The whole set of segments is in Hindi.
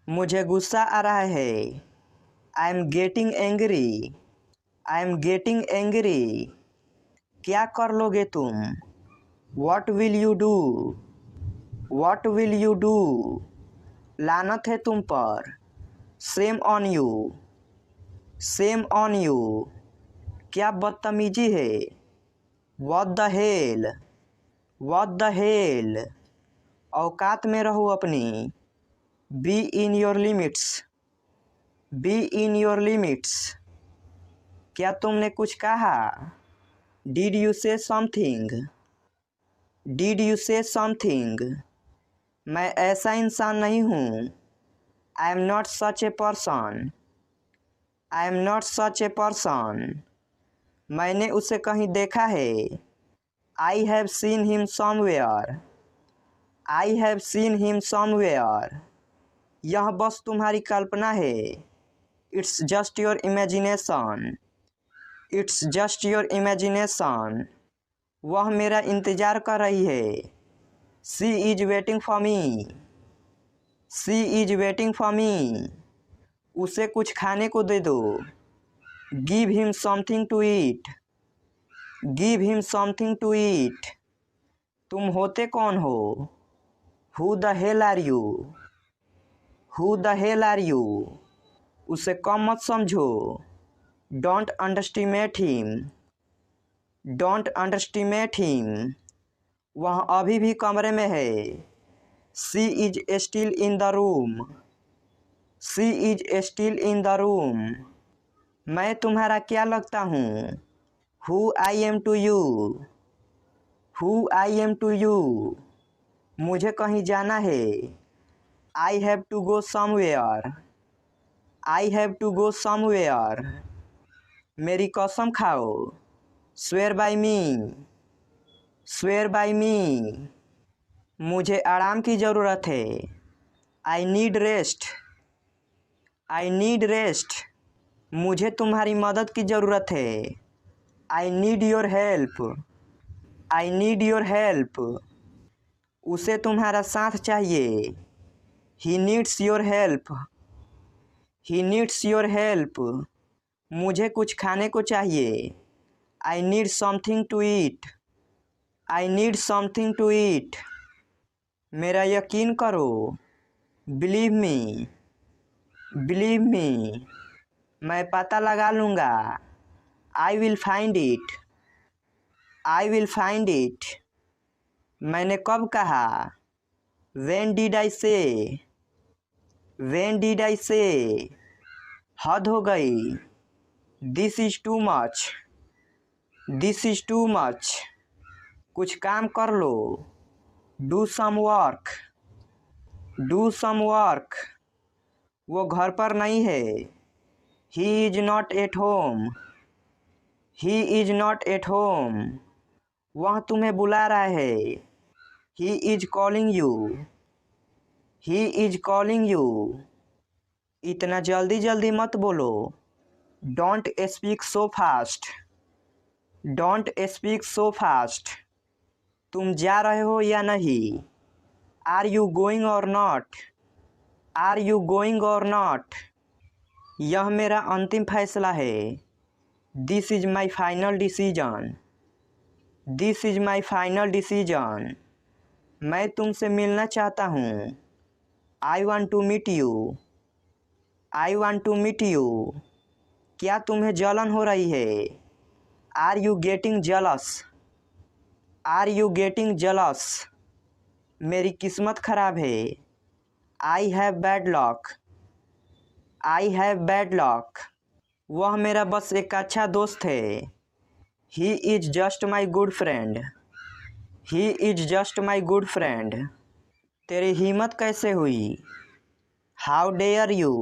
मुझे गुस्सा आ रहा है। I am getting angry. I am getting angry. क्या कर लोगे तुम? What will you do? What will you do? लानत है तुम पर। Same on you. Same on you. क्या बदतमीजी है? What the hell? What the hell? औकात में रहो अपनी। Be in your limits. Be in your limits. क्या तुमने कुछ कहा? डिड यू से समथिंग? डिड यू से समथिंग? मैं ऐसा इंसान नहीं हूँ। I am not such a person. I am not such a person. मैंने उसे कहीं देखा है। I have seen him somewhere. I have seen him somewhere. यह बस तुम्हारी कल्पना है। It's just your imagination. It's just your imagination. वह मेरा इंतज़ार कर रही है। She is waiting for me. She is waiting for me. उसे कुछ खाने को दे दो। Give him something to eat. Give him something to eat. तुम होते कौन हो? Who the hell are you? Who the hell are you? उसे कम मत समझो। Don't underestimate him. Don't underestimate him. वह अभी भी कमरे में है। She is still in the room. She is still in the room. मैं तुम्हारा क्या लगता हूँ? Who I am to you? Who I am to you? मुझे कहीं जाना है। I have to go somewhere. I have to go somewhere. मेरी कसम खाओ। Swear by me. Swear by me. मुझे आराम की ज़रूरत है। I need rest. I need rest. मुझे तुम्हारी मदद की ज़रूरत है। I need your help. I need your help. उसे तुम्हारा साथ चाहिए। He needs your help. He needs your help. मुझे कुछ खाने को चाहिए। I need something to eat. I need something to eat. मेरा यकीन करो। Believe me. Believe me. मैं पता लगा लूँगा। I will find it. I will find it. मैंने कब कहा? व्हेन डिड आई से? व्हेन डिड आई से? हद हो गई। This is too much. This is too much. कुछ काम कर लो। Do some work. Do some work. वो घर पर नहीं है। He is not at home. He is not at home. वह तुम्हें बुला रहा है। He is calling you. He is calling you. इतना जल्दी जल्दी मत बोलो। Don't speak so fast. Don't speak so fast. तुम जा रहे हो या नहीं? Are you going or not? Are you going or not? यह मेरा अंतिम फैसला है। This is my final decision. This is my final decision. मैं तुमसे मिलना चाहता हूँ। I want to meet you. I want to meet you. क्या तुम्हें जलन हो रही है? Are you getting jealous? Are you getting jealous? मेरी किस्मत खराब है। I have bad luck. I have bad luck. वह मेरा बस एक अच्छा दोस्त है। He is just my good friend. He is just my good friend. तेरी हिम्मत कैसे हुई? How dare you?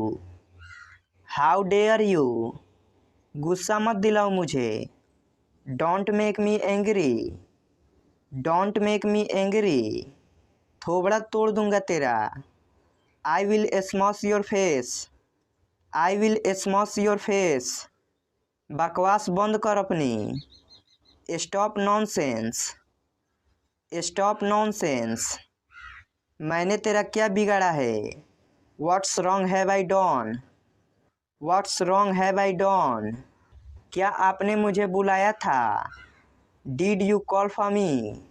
How dare you? गुस्सा मत दिलाओ मुझे। Don't make me angry. Don't make me angry. थोबड़ा तोड़ दूंगा तेरा। I will smash your face. I will smash your face. बकवास बंद कर अपनी। Stop nonsense. Stop nonsense. मैंने तेरा क्या बिगाड़ा है? What's wrong have I done? What's wrong have I done? क्या आपने मुझे बुलाया था? Did you call for me?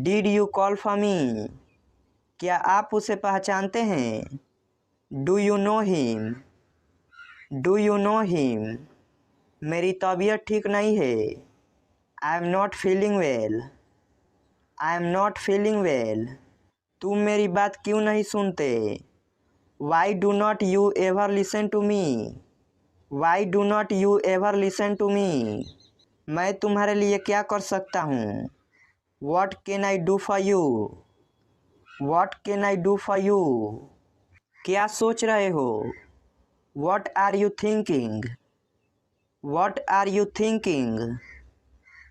Did you call for me? क्या आप उसे पहचानते हैं? Do you know him? Do you know him? मेरी तबीयत ठीक नहीं है। I am not feeling well. I am not feeling well. तुम मेरी बात क्यों नहीं सुनते? Why do not you ever listen to me? Why do not you ever listen to me? मैं तुम्हारे लिए क्या कर सकता हूँ? What can I do for you? What can I do for you? क्या सोच रहे हो? What are you thinking? What are you thinking?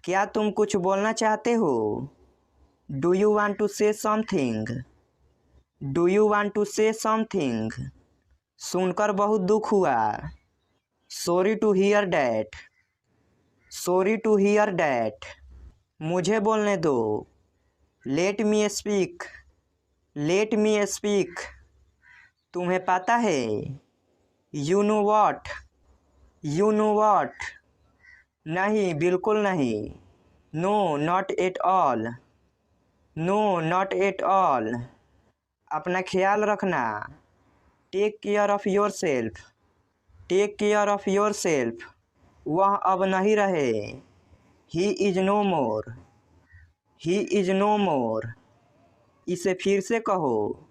क्या तुम कुछ बोलना चाहते हो? Do you want to say something? Do you want to say something? सुनकर बहुत दुख हुआ। Sorry to hear that. Sorry to hear that. मुझे बोलने दो। Let me speak. Let me speak. तुम्हें पता है? You know what? You know what? नहीं, बिल्कुल नहीं। No, not at all. No, not at all. अपना ख्याल रखना। Take care of yourself. Take care of yourself. वह अब नहीं रहे। He is no more. He is no more. इसे फिर से कहो।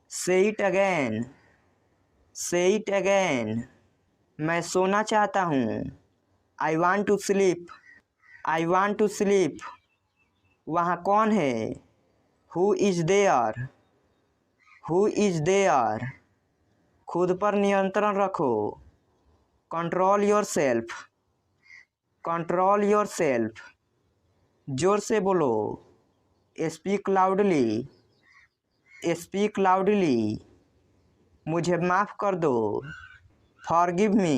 Say it again. Say it again. मैं सोना चाहता हूँ। I want to sleep. I want to sleep. वहाँ कौन है? Who is there? Who is there? खुद पर नियंत्रण रखो। Control yourself. Control yourself. जोर से बोलो। Speak loudly. Speak loudly. मुझे माफ़ कर दो। Forgive me.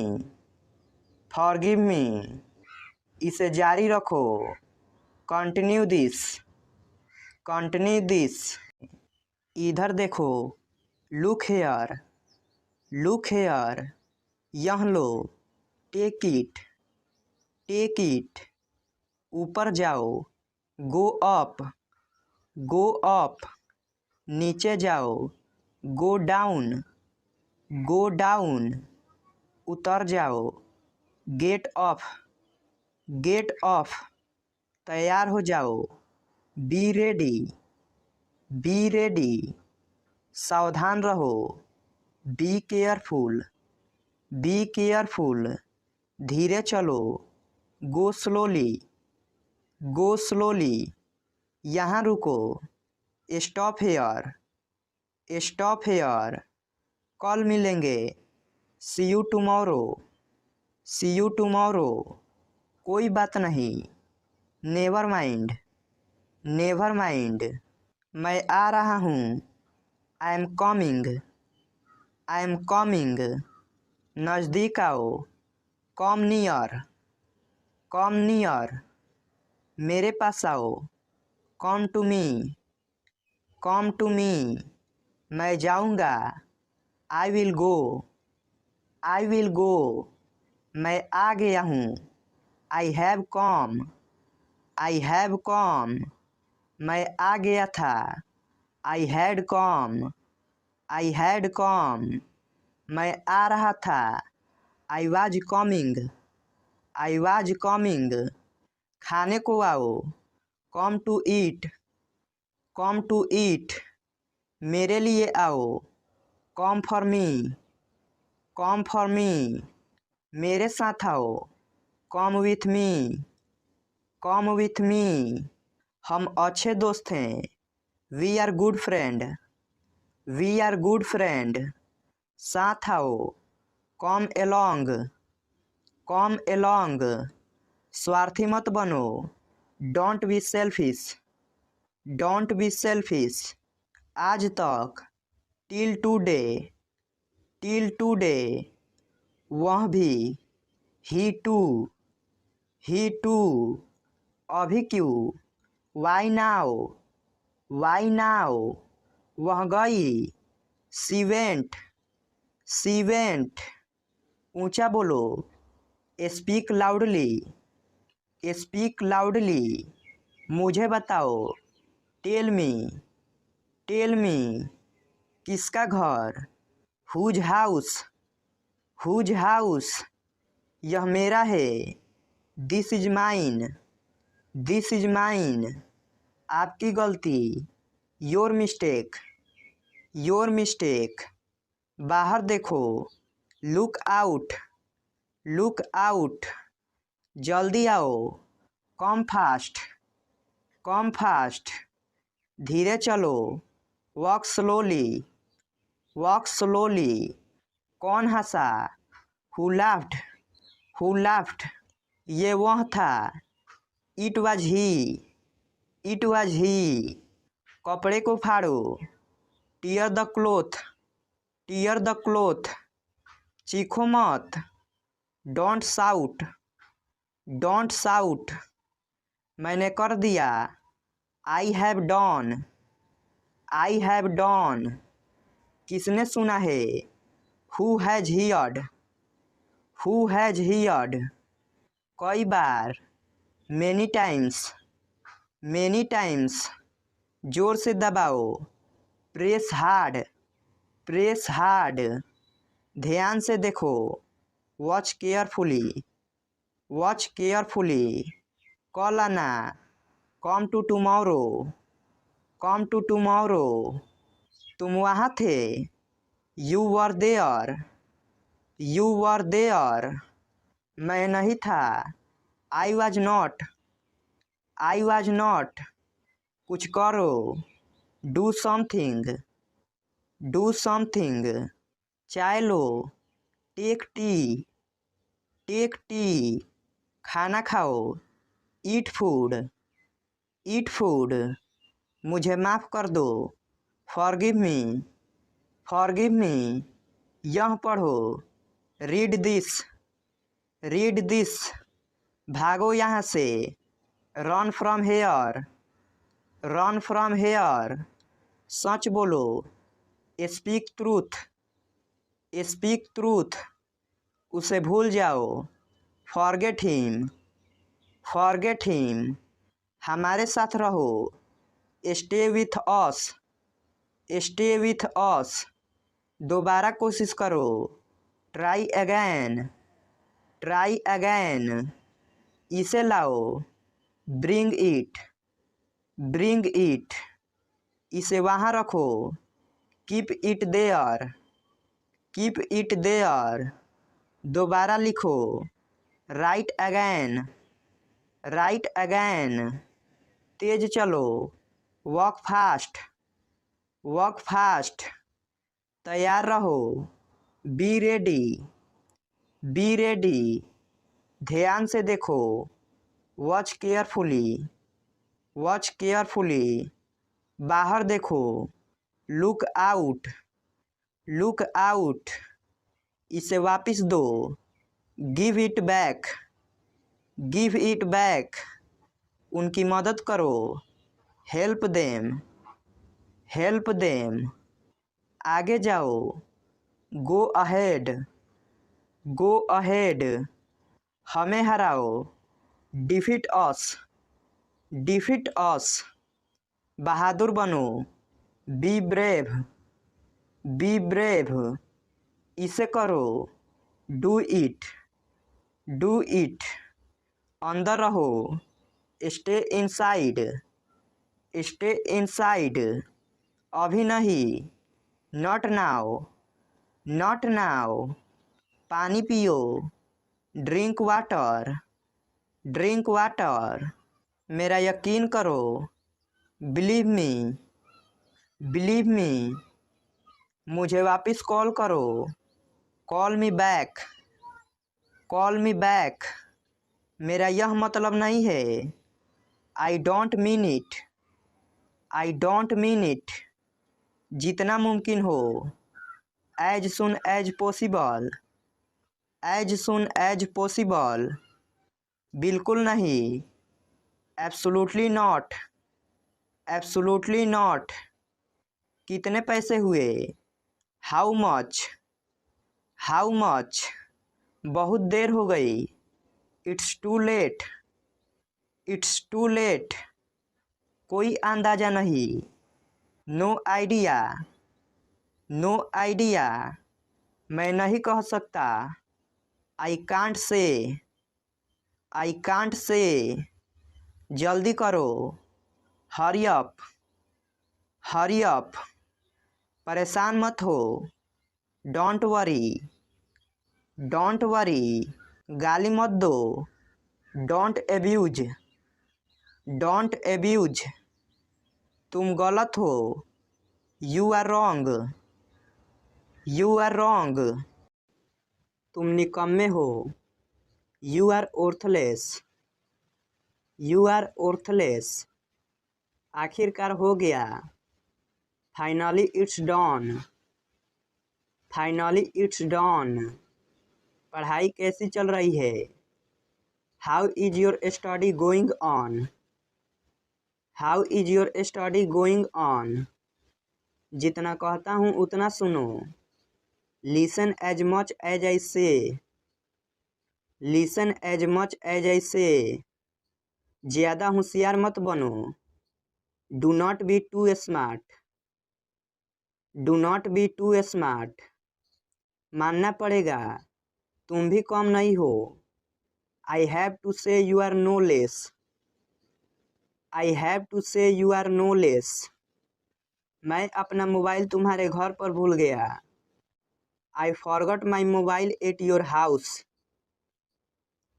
Forgive me. इसे जारी रखो। Continue this. Continue this. इधर देखो। Look here. Look here. यहाँ लो। Take it. Take it. ऊपर जाओ। Go up. Go up. नीचे जाओ। Go down. Go down. उतर जाओ। Get off. Get off. तैयार हो जाओ। Be ready. Be ready. सावधान रहो। Be careful. Be careful. धीरे चलो। Go slowly. Go slowly. यहाँ रुको। Stop here. Stop here. कल मिलेंगे। See you tomorrow. See you tomorrow. कोई बात नहीं। Never mind. Never mind. मैं आ रहा हूँ। I am coming. I am coming. नज़दीक आओ। Come near. Come near. मेरे पास आओ। Come to me. Come to me. मैं जाऊँगा। I will go. I will go. मैं आ गया हूँ। I have come. I have come. मैं आ गया था। I had come. I had come. मैं आ रहा था। I was coming. I was coming. खाने को आओ। Come to eat. Come to eat. मेरे लिए आओ। Come for me. Come for me. मेरे साथ आओ। Come with me. Come with me. हम अच्छे दोस्त हैं। We are good friend. We are good friend. साथ आओ। Come along. Come along. स्वार्थी मत बनो। Don't be selfish. Don't be selfish. आज तक। Till today. Till today. वह भी। He too. He too. अभी क्यों? Why now? Why now? वह गई। She went, she went. ऊंचा बोलो, स्पीक लाउडली, स्पीक लाउडली। मुझे बताओ, टेल मी, टेल मी। किसका घर, हुज हाउस, हुज हाउस। यह मेरा है, this is mine, this is mine. आपकी गलती, योर मिस्टेक, योर मिस्टेक। बाहर देखो, लुक आउट, लुक आउट। जल्दी आओ, कम फास्ट, कम फास्ट। धीरे चलो, वॉक स्लोली, वॉक स्लोली। कौन हंसा, हु लाफ्ड, हु लाफ्ड। ये वह था, it was he, it was he. कपड़े को फाड़ो, tear the cloth, tear the cloth. चीखो मत, डोंट साउट, डोंट साउट। मैंने कर दिया, I have done, I have done. किसने सुना है, who has heard, who has heard. कई बार, मेनी टाइम्स, मेनी टाइम्स। जोर से दबाओ, प्रेस हार्ड, प्रेस हार्ड। ध्यान से देखो, वॉच केयरफुली, वॉच केयरफुली। कल आना, come to tomorrow, come to tomorrow. तुम वहाँ थे, you were there, you were there. मैं नहीं था, I was not, I was not. कुछ करो, डू समथिंग, डू समथिंग। चाय लो, टेक टी, टेक टी। खाना खाओ, ईट फूड, ईट फूड। मुझे माफ़ कर दो, फॉरगिव मी, फॉरगिव मी। यह पढ़ो, रीड दिस, रीड दिस। भागो यहाँ से, run from here, run from here. सच बोलो, स्पीक ट्रूथ, स्पीक ट्रूथ। उसे भूल जाओ, फॉरगेट हिम, फॉरगेट हिम। हमारे साथ रहो, stay with us, stay with us. दोबारा कोशिश करो, ट्राई अगैन, ट्राई अगैन। इसे लाओ, ब्रिंग इट, ब्रिंग इट। इसे वहाँ रखो, keep it there, keep it there. दोबारा लिखो, राइट अगैन, राइट अगैन। तेज चलो, वॉक फास्ट, वॉक फास्ट। तैयार रहो, बी रेडी, बी रेडी। ध्यान से देखो, वॉच केयरफुली, वॉच केयरफुली। बाहर देखो, लुक आउट, लुक आउट। इसे वापस दो, give it back, give it back. उनकी मदद करो, हेल्प देम, हेल्प देम। आगे जाओ, गो अहेड, गो अहेड। हमें हराओ, डिफीट अस, डिफीट अस। बहादुर बनो, बी ब्रेव, बी ब्रेव। इसे करो, डू इट, डू इट। अंदर रहो, स्टे इनसाइड, स्टे इनसाइड। अभी नहीं, नॉट नाउ, नॉट नाउ। पानी पियो, ड्रिंक वाटर, ड्रिंक वाटर। मेरा यकीन करो, बिलीव मी, बिलीव मी। मुझे वापस कॉल करो, call me back, call me back. मेरा यह मतलब नहीं है, I don't mean it, I don't mean it. जितना मुमकिन हो, as soon as possible, as soon as possible. बिल्कुल नहीं, एब्सोल्युटली नॉट, एब्सोल्युटली नॉट। कितने पैसे हुए, हाउ मच, हाउ मच, बहुत देर हो गई। It's too late, it's too late, कोई अंदाजा नहीं। नो आइडिया, नो आइडिया, मैं नहीं कह सकता। I can't say, I can't say, जल्दी करो। हरी अप, हरी अप, परेशान मत हो। डोंट वरी, डोंट वरी, गाली मत दो। डोंट एब्यूज, डोंट एब्यूज, तुम गलत हो। You are wrong, you are wrong, तुम निकम्मे हो। You are worthless, you are worthless, आखिरकार हो गया। Finally it's done, finally it's done, पढ़ाई कैसी चल रही है। How is your study going on, how is your study going on, जितना कहता हूँ उतना सुनो। Listen as much as I say, listen as much as I say, ज़्यादा होशियार मत बनो। Do not be too smart, do not be too smart, मानना पड़ेगा तुम भी कम नहीं हो। I have to say you are no less, I have to say you are no less, मैं अपना मोबाइल तुम्हारे घर पर भूल गया। I forgot my mobile at your house,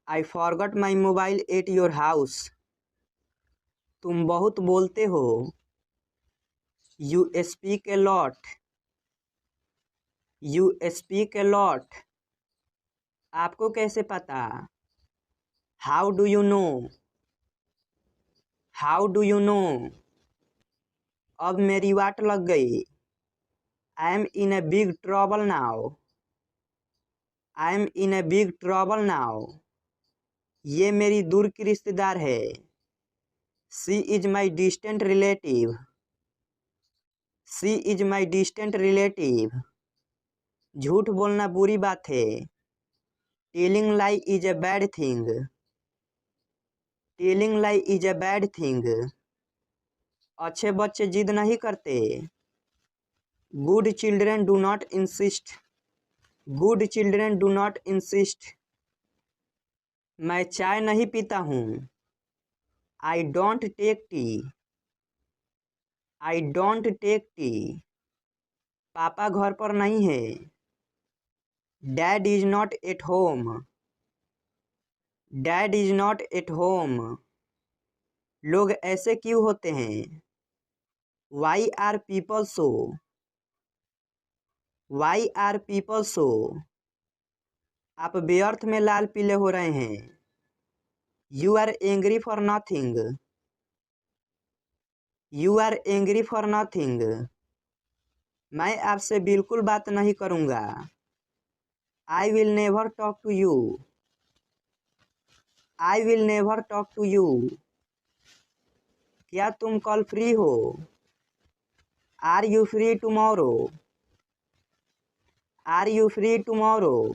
I forgot my mobile at your house, तुम बहुत बोलते हो। You speak a lot, you speak a lot, आपको कैसे पता। How do you no, how do you no, अब मेरी वाट लग गई। I am in a big trouble now, I am in a big trouble now, ये मेरी दूर की रिश्तेदार है। She is my distant relative, she is my distant relative, झूठ बोलना बुरी बात है। Telling lie is a bad thing, telling lie is a bad thing, अच्छे बच्चे जिद नहीं करते। Good children do not insist, good children do not insist, मैं चाय नहीं पीता हूँ। I don't take tea, I don't take tea, पापा घर पर नहीं है। Dad is not at home, dad is not at home, लोग ऐसे क्यों होते हैं। Why are people so, why are people so, आप व्यर्थ में लाल पीले हो रहे हैं। You are angry for nothing, you are angry for nothing, मैं आपसे बिल्कुल बात नहीं करूँगा। I will never talk to you, I will never talk to you, क्या तुम कल फ्री हो। Are you free tomorrow, are you free tomorrow,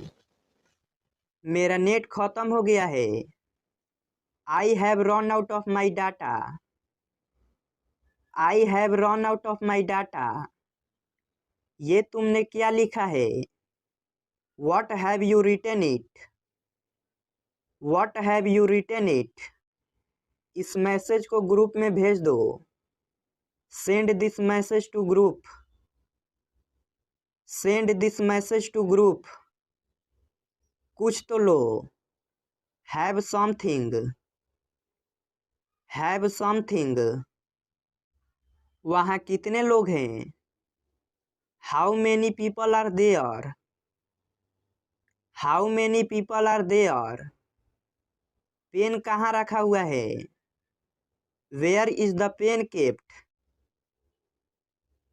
मेरा नेट खत्म हो गया है। I have run out of my data, I have run out of my data, ये तुमने क्या लिखा है। What have you written it, what have you written it, इस मैसेज को ग्रुप में भेज दो। Send this message to group, send this message to group, कुछ तो लो। हैव समथिंग, हैव समथिंग, वहाँ कितने लोग हैं। How many people are there, how many people are there, pen कहाँ रखा हुआ है। Where is the pen kept,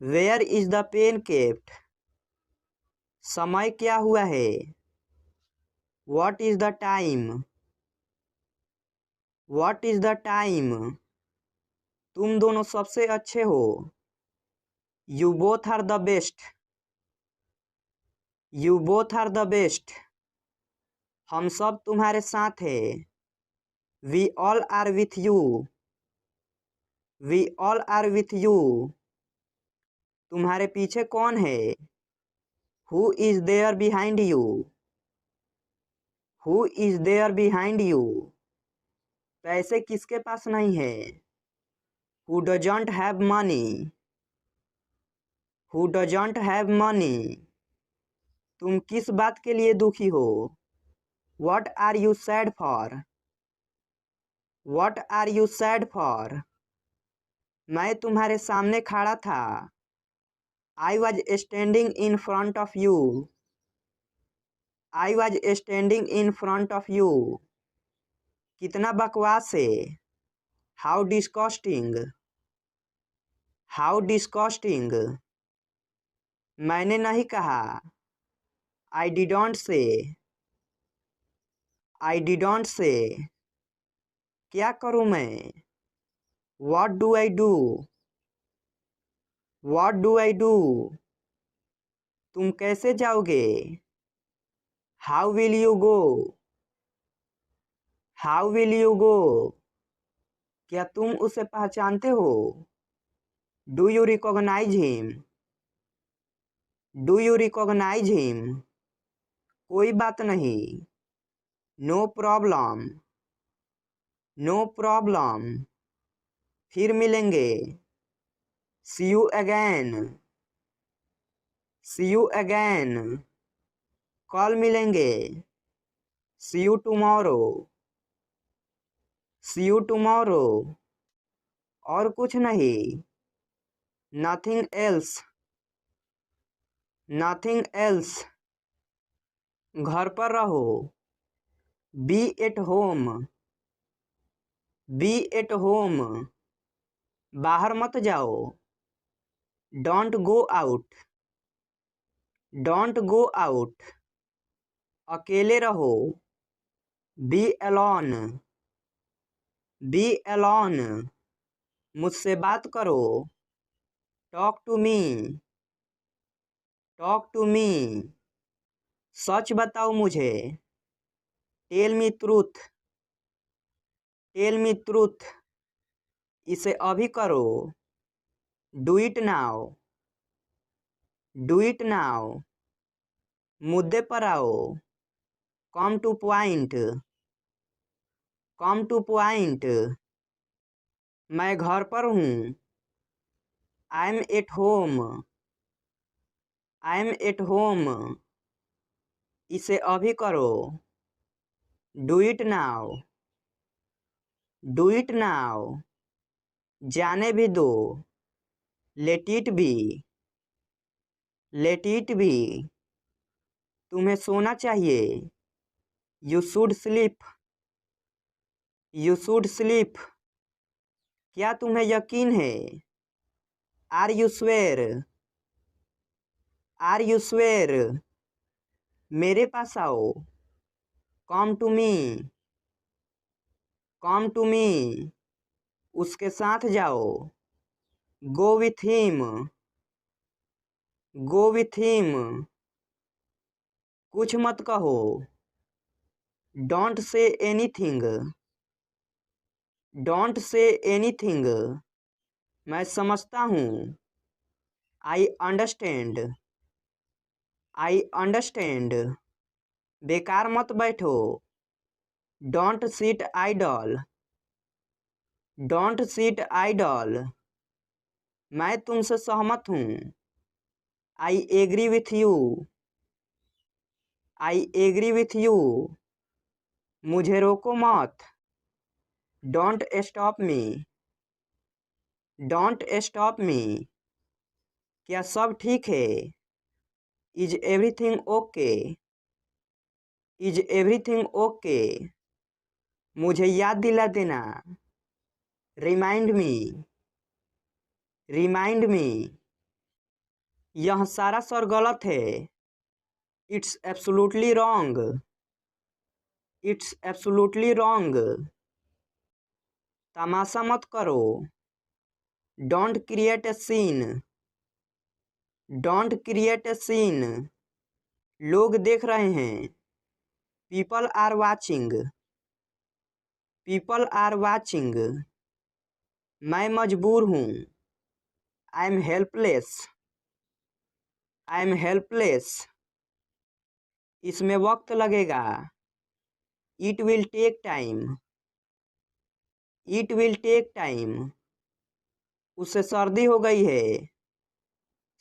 where is the pen kept, समय क्या हुआ है। What is the time, what is the time, तुम दोनों सबसे अच्छे हो। You both are the best, you both are the best. हम सब तुम्हारे साथ हैं। We all are with you. We all are with you. तुम्हारे पीछे कौन है? Who is there behind you? Who is there behind you? पैसे किसके पास नहीं है? Who doesn't have money? Who doesn't have money? तुम किस बात के लिए दुखी हो? What are you sad for? What are you sad for? मैं तुम्हारे सामने खड़ा था। I was standing in front of you. I was standing in front of you. कितना बकवास है। How disgusting. How disgusting. मैंने नहीं कहा। I didn't say. I didn't say. क्या करूँ मैं? What do I do? What do I do? तुम कैसे जाओगे? How will you go? How will you go? क्या तुम उसे पहचानते हो? Do you recognize him? Do you recognize him? कोई बात नहीं। No problem. No problem. फिर मिलेंगे। See you again. See you again. कल मिलेंगे। See you tomorrow. See you tomorrow. और कुछ नहीं। Nothing else. Nothing else. घर पर रहो। Be at home. Be at home. बाहर मत जाओ। Don't go out. Don't go out. अकेले रहो। Be alone. Be alone. मुझसे बात करो। Talk to me. Talk to me. सच बताओ मुझे। Tell me truth. Tell me truth. इसे अभी करो। Do it now. Do it now. मुद्दे पर आओ। Come to point. Come to point. मैं घर पर हूँ। I'm at home. I'm at home. इसे अभी करो। Do it now. Do it now. जाने भी दो। Let it be. Let it be. तुम्हें सोना चाहिए। You should sleep. You should sleep. क्या तुम्हें यकीन है? Are you sure? Are you sure? मेरे पास आओ। Come to me. Come to me. उसके साथ जाओ। Go with him. Go with him. कुछ मत कहो। Don't say anything. Don't say anything. मैं समझता हूँ। I understand. I understand. बेकार मत बैठो। Don't sit idle. Don't sit idle. मैं तुमसे सहमत हूँ। I agree with you. I agree with you. मुझे रोको मत। Don't stop me. Don't stop me. क्या सब ठीक है? Is everything okay? Is everything okay? मुझे याद दिला देना। Remind me. Remind me. यह सारा स्वर गलत है। It's absolutely wrong. It's absolutely wrong. तमाशा मत करो। Don't create a scene. Don't create a scene. लोग देख रहे हैं। People are watching. People are watching. मैं मजबूर हूँ। I am helpless. I am helpless. इसमें वक्त लगेगा। It will take time. It will take time. उसे सर्दी हो गई है।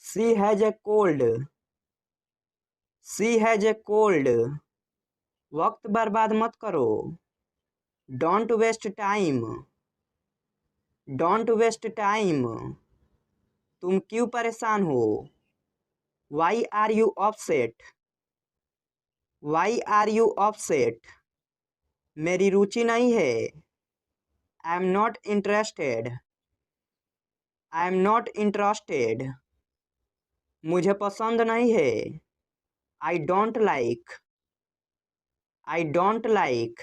She has a cold. She has a cold. वक्त बर्बाद मत करो। Don't waste time. Don't waste time. तुम क्यों परेशान हो? Why are you upset? Why are you upset? मेरी रुचि नहीं है। आई am not interested. I am not interested. मुझे पसंद नहीं है। I don't like. I don't like.